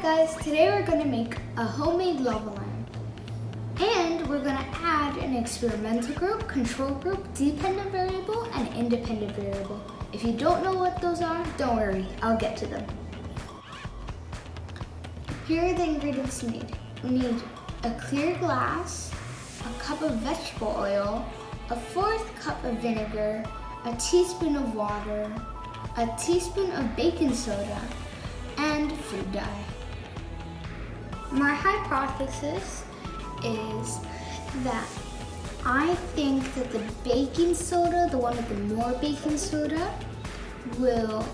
guys, today we're going to make a homemade lava lamp. And we're going to add an experimental group, control group, dependent variable, and independent variable. If you don't know what those are, don't worry, I'll get to them. Here are the ingredients we need. We need a clear glass, a cup of vegetable oil, a 1/4 cup of vinegar, a teaspoon of water, a teaspoon of baking soda, and food dye. My hypothesis is that I think that the baking soda, the one with the more baking soda, will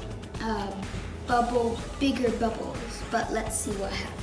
bubble bigger bubbles, but let's see what happens.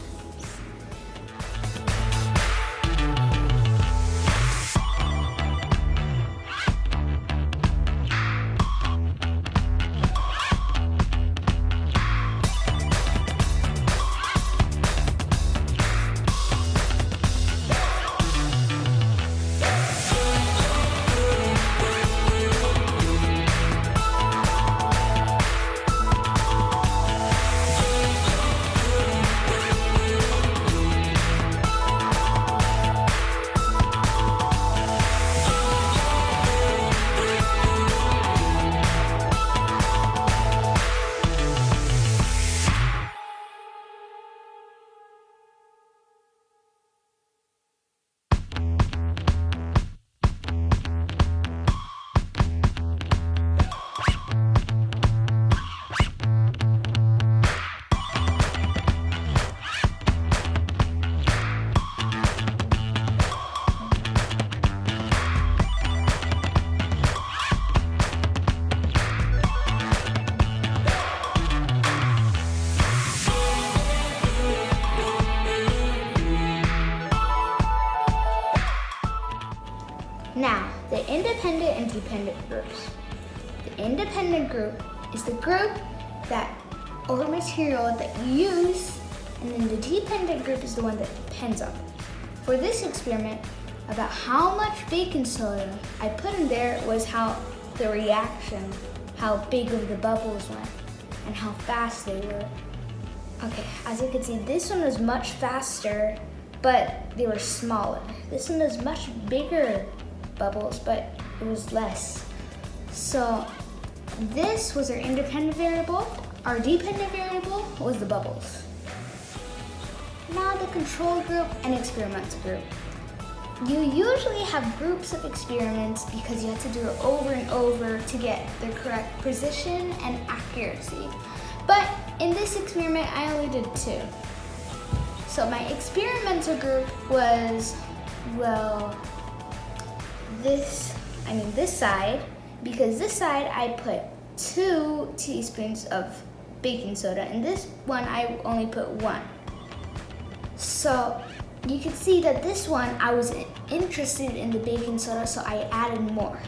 Now, the independent and dependent groups. The independent group is the group or material that you use, and then the dependent group is the one that depends on it. For this experiment, about how much baking soda I put in there was how the reaction, how big of the bubbles went, and how fast they were. Okay, as you can see, this one was much faster, but they were smaller. This one was much bigger bubbles, but it was less. So this was our independent variable. Our dependent variable was the bubbles. Now the control group and experimental group. You usually have groups of experiments because you have to do it over and over to get the correct precision and accuracy. But in this experiment, I only did 2. So my experimental group was, this side, because this side I put 2 teaspoons of baking soda, and this one I only put 1. So you can see that this one I was interested in the baking soda, so I added more.